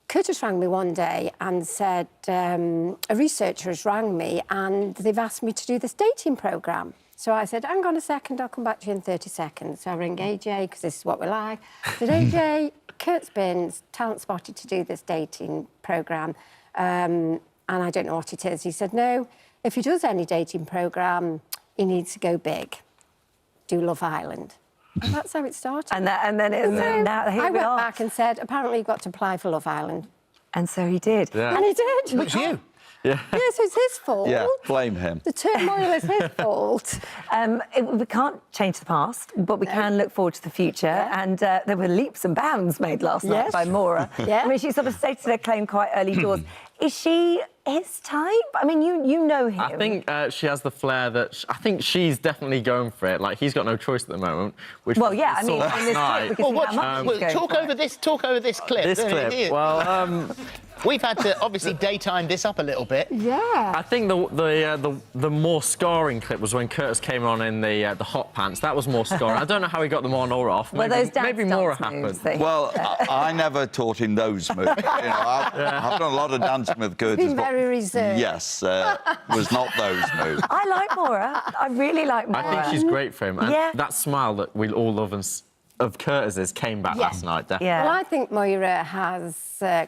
Curtis rang me one day and said, a researcher has rang me and they've asked me to do this dating programme. So I said, hang on a second, I'll come back to you in 30 seconds. So I rang AJ, because this is what we like. I said, AJ, Kurt's been talent spotted to do this dating programme, and I don't know what it is. He said, no, if he does any dating programme, he needs to go big. Do Love Island. And that's how it started. And then it, now here I we went are. back and said, apparently you've got to apply for Love Island. And so he did. Yeah. And he did. It's you. Yeah. Yes, it's his fault. Yeah, blame him. The turmoil is his fault. We can't change the past, but we can look forward to the future. Yeah. And there were leaps and bounds made last night by MAURA. Yeah. I mean, she sort of stated her claim quite early doors. Is she his type? I mean, you know him. I think she has the flair that... I think she's definitely going for it. Like, he's got no choice at the moment. Which well, yeah, I mean, last in this night. clip, we can see how much he's talk over this clip. This clip, well... We've had to obviously daytime this up a little bit. Yeah. I think the more scarring clip was when Curtis came on in the hot pants. That was more scarring. I don't know how he got them on or off. Well, Maybe MAURA happened. Well, I never taught him those moves. You know, I've done a lot of dancing with Curtis. Been very reserved. Yes, was not those moves. I like MAURA. I really like MAURA. I think she's great for him. And Yeah. that smile that we all love of Curtis's came back last night, definitely. Yeah. Well, I think MAURA has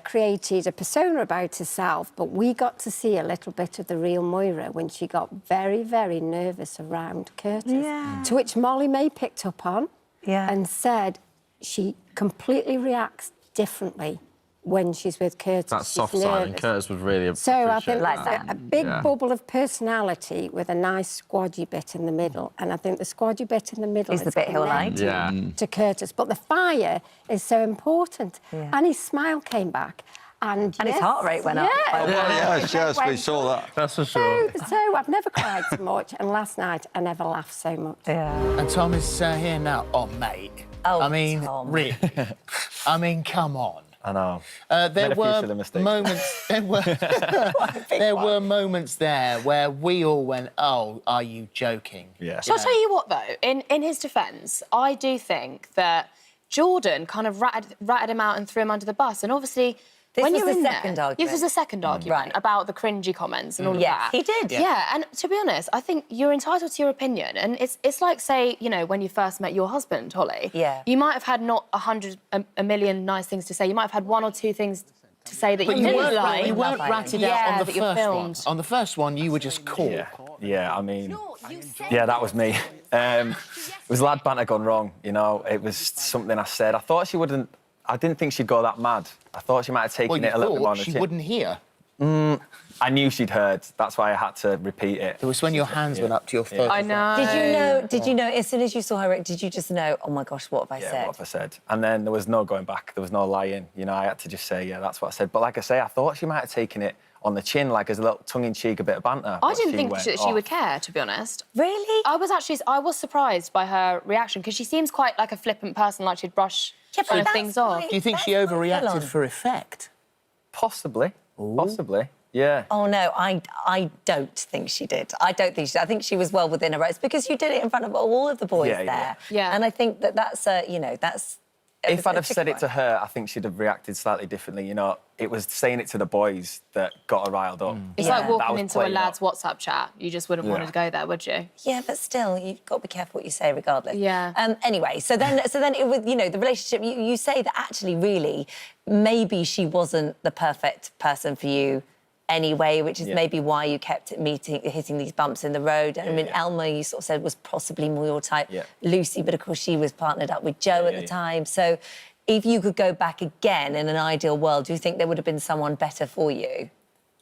created a persona about herself, but we got to see a little bit of the real MAURA when she got very, very nervous around Curtis. Yeah. To which Molly May picked up on and said she completely reacts differently when she's with Curtis. That soft side, and Curtis was really So I think like that's that. a big bubble of personality with a nice squodgy bit in the middle. And I think the squodgy bit in the middle is the bit he'll like. to Curtis. But the fire is so important. Yeah. And his smile came back. And his heart rate went up. Yes, we saw that. That's for sure. So I've never cried so much, and last night I never laughed so much. Yeah. And Tom is here now. Oh, mate. Oh, I mean, Tom. really. I mean, come on. I know. There were moments. There were moments there where we all went, "Oh, are you joking?" Yeah. Shall I tell you what, though? In his defence, I do think that Jordan kind of ratted him out and threw him under the bus, and obviously. This when was you're the in second there, argument. This was the second argument Right. about the cringy comments and all of Yes, that. he did. Yeah, and to be honest, I think you're entitled to your opinion. And it's like, say, you know, when you first met your husband, Holly. Yeah. You might have had not a million nice things to say. You might have had one or two things to say that But you you didn't weren't, like. you weren't ratted out on the that you're first one. filmed. On the first one, you were just cool. Yeah, I mean, yeah, that was me. It was lad banter gone wrong, you know. It was something I said. I thought she wouldn't... I didn't think she'd go that mad. I thought she might have taken it a little bit more on the she chin. wouldn't hear. I knew she'd heard. That's why I had to repeat it. It was when your hands went up to your throat. I know. Did you know, as soon as you saw her, did you just know, oh, my gosh, what have I said? What have I said? And then there was no going back. There was no lying. You know, I had to just say, yeah, that's what I said. But like I say, I thought she might have taken it on the chin, like as a little tongue-in-cheek, a bit of banter. I didn't think that she would care, to be honest. Really? I was surprised by her reaction, because she seems quite like a flippant person, like she'd brush things off. Do you think she overreacted for effect? Possibly. Possibly. Yeah. Oh, no, I don't think she did. I don't think she did. I think she was well within her rights, because you did it in front of all of the boys there. Yeah. And I think that's, you know, that's... If I'd have said it to her, I think she'd have reacted slightly differently. You know, it was saying it to the boys that got her riled up. It's like walking into a lad's WhatsApp chat. You just wouldn't want to go there, would you? Yeah, but still, you've got to be careful what you say, regardless. Yeah. Anyway, so then it was, you know, the relationship. You say that actually, really, maybe she wasn't the perfect person for you anyway, which is maybe why you kept hitting these bumps in the road. I mean, Elma, you sort of said, was possibly more your type. Lucy, but of course she was partnered up with Joe at the time. So if you could go back again in an ideal world, do you think there would have been someone better for you?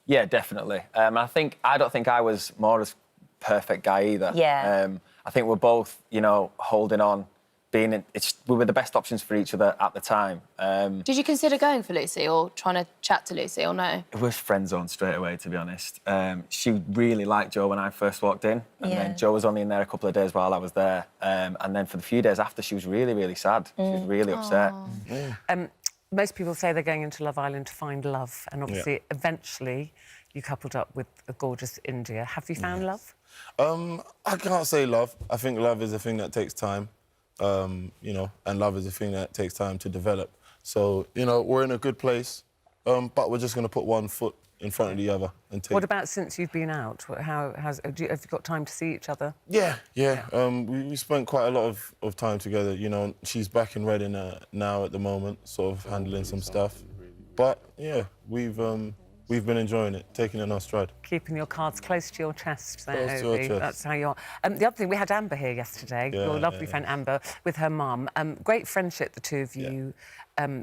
Yeah, definitely. I don't think I was MAURA's perfect guy either. Yeah. I think we're both, you know, holding on, we were the best options for each other at the time. Did you consider going for Lucy or trying to chat to Lucy, or no? It was friend zone straight away, to be honest. She really liked Joe when I first walked in, and then Joe was only in there a couple of days while I was there. And then for the few days after, she was really, really sad. She was really upset. Most people say they're going into Love Island to find love, and obviously, eventually, you coupled up with a gorgeous India. Have you found love? I can't say love. I think love is a thing that takes time. You know, and love is a thing that takes time to develop. So, you know, we're in a good place. but we're just going to put one foot in front of the other and take... What about since you've been out? Have you got time to see each other? Yeah. We spent quite a lot of time together. You know, she's back in Reading now at the moment, sort of handling some stuff. But, yeah, we've been enjoying it, taking it in our stride. Keeping your cards close to your chest there, Close to our Ovie. chest. That's how you're... the other thing, we had Amber here yesterday, your lovely friend Amber, with her mum. Great friendship the two of you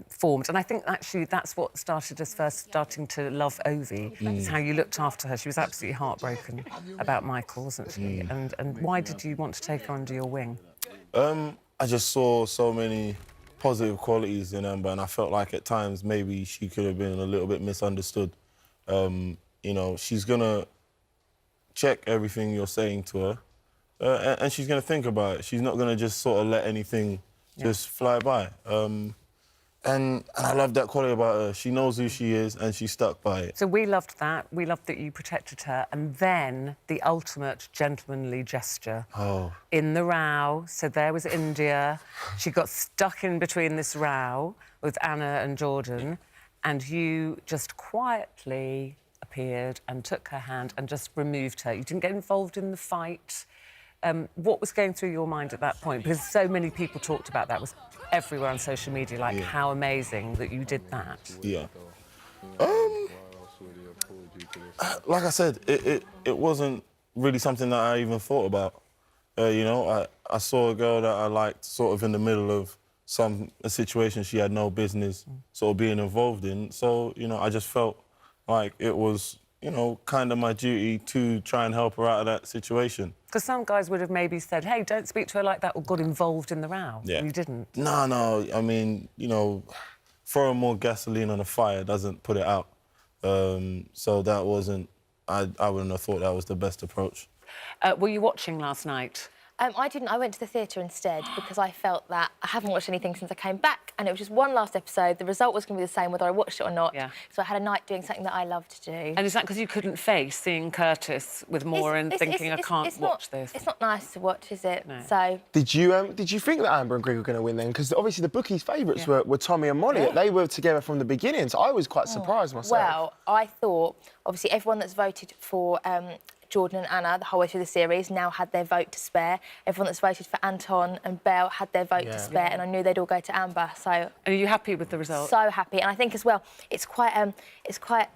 formed. And I think, actually, that's what started us first starting to love Ovie. It's how you looked after her. She was absolutely heartbroken about Michael, wasn't she? And why did you want to take her under your wing? I just saw so many positive qualities in Amber, and I felt like at times maybe she could have been a little bit misunderstood. You know, she's going to check everything you're saying to her, and she's going to think about it. She's not going to just sort of let anything just fly by. And I love that quality about her. She knows who she is, and she stuck by it. So we loved that. We loved that you protected her. And then the ultimate gentlemanly gesture. Oh. In the row, so there was India. She got stuck in between this row with Anna and Jordan, and you just quietly appeared and took her hand and just removed her. You didn't get involved in the fight. What was going through your mind at that point? Because so many people talked about that. It was everywhere on social media, like, how amazing that you did that. Yeah. Like I said, it wasn't really something that I even thought about. You know, I saw a girl that I liked sort of in the middle of a situation she had no business sort of being involved in. So, you know, I just felt like it was, you know, kind of my duty to try and help her out of that situation. Because some guys would have maybe said, hey, don't speak to her like that, or got involved in the row. Yeah. You didn't. No, I mean, you know, throwing more gasoline on a fire doesn't put it out. So that wasn't... I wouldn't have thought that was the best approach. Were you watching last night? I didn't. I went to the theatre instead because I felt that I haven't watched anything since I came back, and it was just one last episode. The result was going to be the same whether I watched it or not. Yeah. So I had a night doing something that I love to do. And is that because you couldn't face seeing Curtis with MAURA and thinking, I can't watch this? It's not nice to watch, is it? No. So... Did you think that Amber and Greg were going to win then? Because obviously the bookies' favourites were Tommy and Molly. They were together from the beginning, so I was quite surprised myself. Well, I thought, obviously, everyone that's voted for Jordan and Anna the whole way through the series now had their vote to spare. Everyone that's voted for Anton and Belle had their vote to spare, and I knew they'd all go to Amber. So, and are you happy with the result? So happy, and I think as well, it's quite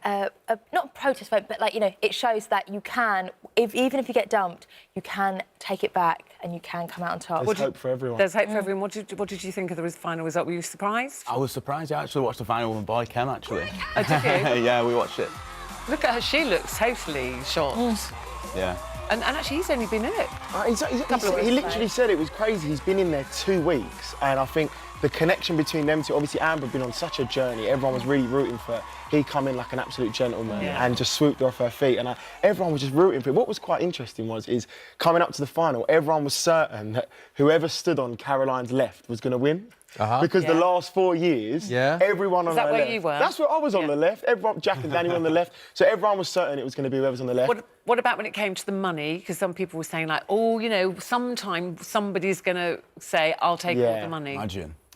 not a protest vote, but like, you know, it shows that you can, even if you get dumped, you can take it back and you can come out on top. There's hope for everyone. There's hope for everyone. What did you think of the final result? Were you surprised? I was surprised. I actually watched the final with my boy Ken, actually. Oh, did you? Yeah, we watched it. Look at her, she looks totally shocked. Yeah. And actually, he's only been in it. He literally said it was crazy. He's been in there 2 weeks, and I think the connection between them two, obviously Amber had been on such a journey. Everyone was really rooting for her. He come in like an absolute gentleman and just swooped her off her feet, and everyone was just rooting for him. What was quite interesting is coming up to the final, everyone was certain that whoever stood on Caroline's left was going to win. Because the last 4 years, everyone on her left... Is that where you were? That's where I was on the left. Everyone, Jack and Danny were on the left. So everyone was certain it was going to be whoever's on the left. What about when it came to the money? Because some people were saying, like, oh, you know, sometime somebody's going to say, I'll take all the money.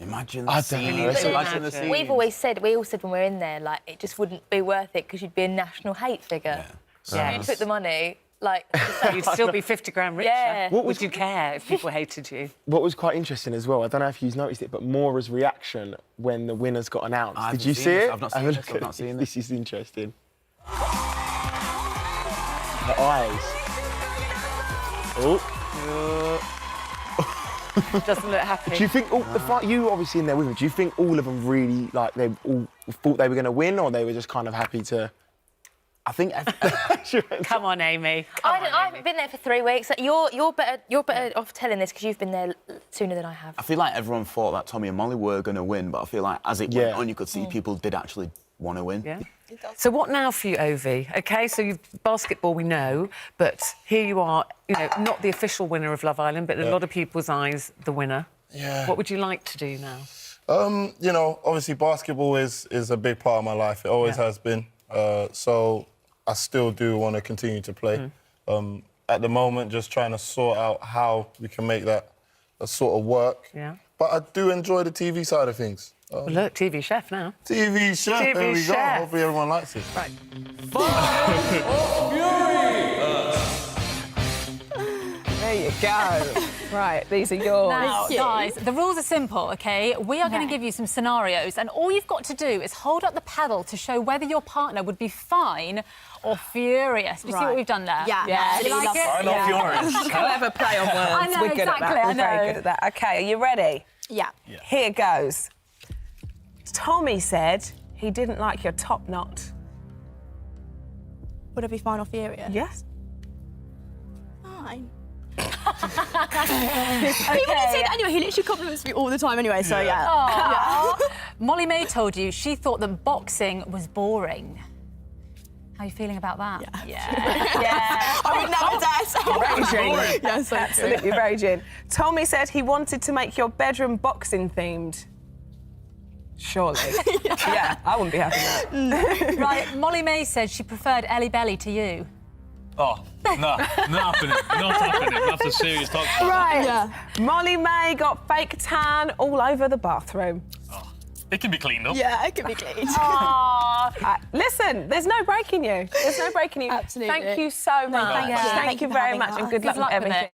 Imagine I don't know. We all said when we were in there, like, it just wouldn't be worth it because you'd be a national hate figure. Yeah. You took the money, like... You'd still be 50 grand richer. Yeah. Would you care if people hated you? What was quite interesting as well, I don't know if you've noticed it, but MAURA's reaction when the winners got announced. Did you see it? I've not seen it. I've not seen it. This is interesting. Her eyes. Doesn't look happy. Do you think you obviously in there with her, do you think all of them really, like, they all thought they were going to win, or they were just kind of happy to... I think... Come on, Amy. I haven't been there for 3 weeks. You're better off telling this because you've been there sooner than I have. I feel like everyone thought that Tommy and Molly were going to win, but I feel like as it went on, you could see people did actually want to win. Yeah. So what now for you, Ovie? OK, so you've basketball, we know, but here you are, you know, not the official winner of Love Island, but in a lot of people's eyes, the winner. Yeah. What would you like to do now? You know, obviously basketball is a big part of my life. It always has been. So I still do want to continue to play. At the moment, just trying to sort out how we can make that sort of work. Yeah. But I do enjoy the TV side of things. Well, look, TV chef now. TV chef, TV there we chef. go. Hopefully everyone likes it. Right. There you go. Right, these are yours. Now, guys, the rules are simple, OK? We are going to give you some scenarios, and all you've got to do is hold up the paddle to show whether your partner would be fine or furious. Do you see what we've done there? Yeah. Do you like it? Fine or furious. Clever play on words. I know, We're good exactly, at that. I We're very know. good at that. OK, are you ready? Yeah. Here goes. Tommy said he didn't like your top knot. Would I be fine or furious? Yes. Fine. Okay. Anyway, he literally compliments me all the time anyway, so yeah. Aw. Molly May told you she thought that boxing was boring. How are you feeling about that? Yeah. I would never dare say Raging. Yes, Absolutely raging. Tommy said he wanted to make your bedroom boxing themed. Surely. Yeah, I wouldn't be having that. Right, Molly May said she preferred Ellie Belly to you. Oh, no, not happening. Not happening. That's a serious talk. Right. Yeah. Molly May got fake tan all over the bathroom. Oh, it can be cleaned up. Yeah, it can be cleaned. Listen, there's no breaking you. There's no breaking you. Absolutely. Thank you so much. thank you. Thank you very much, and good luck with everything.